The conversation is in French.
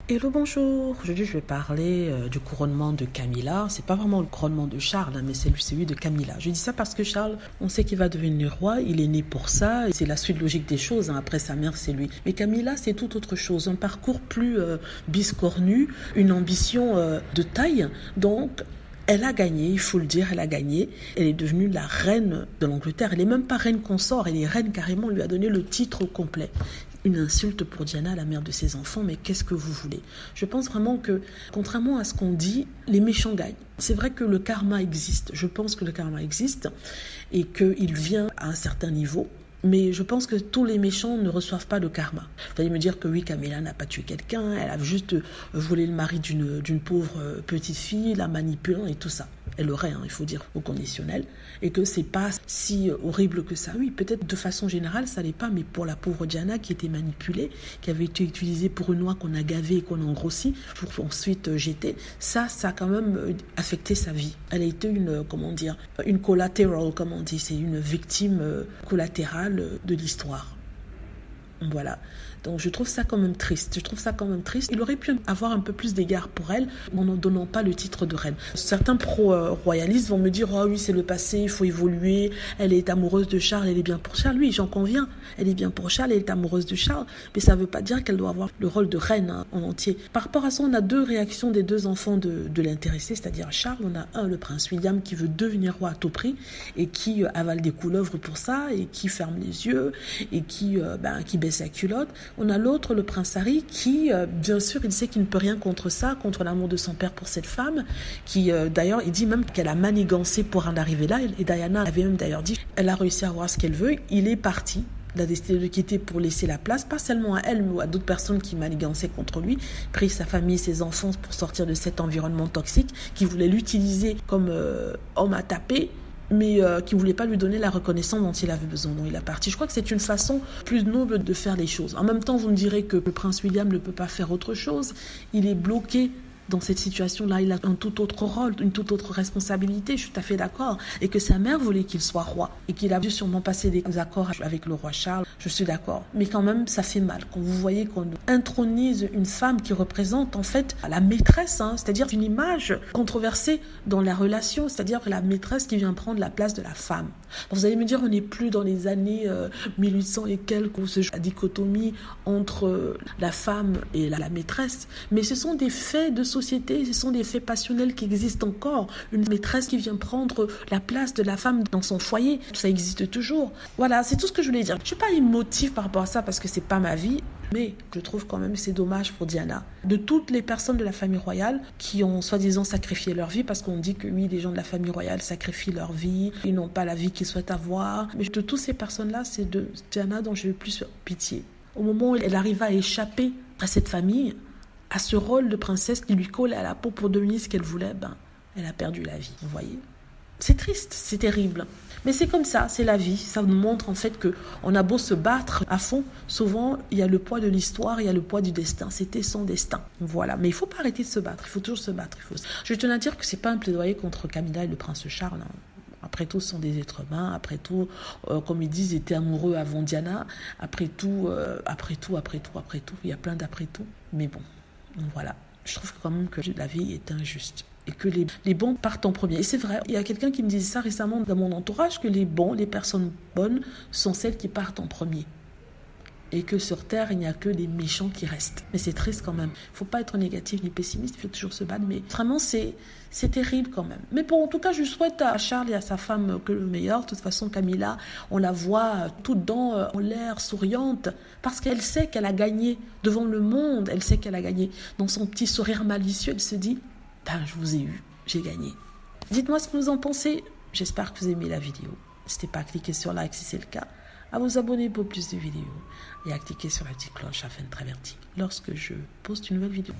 Hello, bonjour. Aujourd'hui, je vais parler du couronnement de Camilla. C'est pas vraiment le couronnement de Charles, mais c'est celui de Camilla. Je dis ça parce que Charles, on sait qu'il va devenir roi. Il est né pour ça. C'est la suite logique des choses. Après sa mère, c'est lui. Mais Camilla, c'est tout autre chose. Un parcours plus biscornu, une ambition de taille. Donc, elle a gagné, il faut le dire, elle a gagné. Elle est devenue la reine de l'Angleterre. Elle n'est même pas reine consort, elle est reine carrément. On lui a donné le titre complet. Une insulte pour Diana, la mère de ses enfants, mais qu'est-ce que vous voulez? Je pense vraiment que, contrairement à ce qu'on dit, les méchants gagnent. C'est vrai que le karma existe, je pense que le karma existe et qu'il vient à un certain niveau. Mais je pense que tous les méchants ne reçoivent pas le karma. Vous allez me dire que oui, Camilla n'a pas tué quelqu'un, elle a juste volé le mari d'une pauvre petite fille, la manipulant et tout ça. Elle aurait, il faut dire, au conditionnel, et que c'est pas si horrible que ça. Oui, peut-être de façon générale, ça l'est pas, mais pour la pauvre Diana qui était manipulée, qui avait été utilisée pour une noix qu'on a gavée et qu'on a engrossie, pour ensuite jeter, ça a quand même affecté sa vie. Elle a été une collateral, comme on dit, c'est une victime collatérale de l'histoire. Voilà. Donc je trouve ça quand même triste. Il aurait pu avoir un peu plus d'égard pour elle en ne donnant pas le titre de reine. Certains pro-royalistes vont me dire « Oh oui, c'est le passé, il faut évoluer. Elle est amoureuse de Charles, elle est bien pour Charles. » Oui, j'en conviens. Elle est bien pour Charles, elle est amoureuse de Charles. Mais ça ne veut pas dire qu'elle doit avoir le rôle de reine en entier. Par rapport à ça, on a deux réactions des deux enfants de l'intéressé, c'est-à-dire Charles. On a le prince William qui veut devenir roi à tout prix et qui avale des couleuvres pour ça et qui ferme les yeux et qui baisse sa culotte. On a l'autre, le prince Harry, qui, bien sûr, il sait qu'il ne peut rien contre ça, contre l'amour de son père pour cette femme, qui, d'ailleurs, il dit même qu'elle a manigancé pour en arriver là, et Diana avait même d'ailleurs dit, elle a réussi à avoir ce qu'elle veut, il est parti. Il a décidé de quitter pour laisser la place, pas seulement à elle, mais à d'autres personnes qui manigançaient contre lui, pris sa famille, ses enfants pour sortir de cet environnement toxique, qui voulait l'utiliser comme homme à taper, mais qui ne voulait pas lui donner la reconnaissance dont il avait besoin. Donc il est parti. Je crois que c'est une façon plus noble de faire les choses. En même temps, vous me direz que le prince William ne peut pas faire autre chose. Il est bloqué dans cette situation-là, il a un tout autre rôle, une toute autre responsabilité, je suis tout à fait d'accord. Et que sa mère voulait qu'il soit roi et qu'il a dû sûrement passer des accords avec le roi Charles, je suis d'accord. Mais quand même, ça fait mal. Quand vous voyez qu'on intronise une femme qui représente en fait la maîtresse, c'est-à-dire une image controversée dans la relation, c'est-à-dire la maîtresse qui vient prendre la place de la femme. Donc vous allez me dire, on n'est plus dans les années 1800 et quelques où se joue la dichotomie entre la femme et la maîtresse, mais ce sont des faits de société, ce sont des faits passionnels qui existent encore. Une maîtresse qui vient prendre la place de la femme dans son foyer, ça existe toujours. Voilà, c'est tout ce que je voulais dire. Je ne suis pas émotive par rapport à ça parce que c'est pas ma vie, mais je trouve quand même que c'est dommage pour Diana. De toutes les personnes de la famille royale qui ont soi-disant sacrifié leur vie, parce qu'on dit que oui, les gens de la famille royale sacrifient leur vie, ils n'ont pas la vie qu'ils souhaitent avoir. Mais de toutes ces personnes-là, c'est de Diana dont j'ai eu le plus pitié. Au moment où elle arriva à échapper à cette famille, à ce rôle de princesse qui lui collait à la peau pour devenir ce qu'elle voulait, elle a perdu la vie, vous voyez. C'est triste, c'est terrible. Mais c'est comme ça, c'est la vie. Ça nous montre en fait qu'on a beau se battre à fond, souvent il y a le poids de l'histoire, il y a le poids du destin. C'était son destin. Voilà. Mais il ne faut pas arrêter de se battre, il faut toujours se battre. Je tenais à dire que ce n'est pas un plaidoyer contre Camilla et le prince Charles. Après tout, ce sont des êtres humains. Après tout, comme ils disent, ils étaient amoureux avant Diana. Après tout, il y a plein d'après tout. Mais bon, voilà. Je trouve quand même que la vie est injuste. Et que les bons partent en premier. Et c'est vrai, il y a quelqu'un qui me disait ça récemment dans mon entourage, que les personnes bonnes, sont celles qui partent en premier. Et que sur Terre, il n'y a que les méchants qui restent. Mais c'est triste quand même. Il ne faut pas être négatif ni pessimiste, il faut toujours se battre. Mais vraiment, c'est terrible quand même. Mais bon, en tout cas, je souhaite à Charles et à sa femme que le meilleur. De toute façon, Camilla, on la voit toute dents en l'air, souriante, parce qu'elle sait qu'elle a gagné devant le monde. Elle sait qu'elle a gagné. Dans son petit sourire malicieux, elle se dit, je vous ai eu, j'ai gagné. Dites-moi ce que vous en pensez. J'espère que vous aimez la vidéo. N'hésitez pas à cliquer sur like si c'est le cas, à vous abonner pour plus de vidéos et à cliquer sur la petite cloche afin d'être averti lorsque je poste une nouvelle vidéo.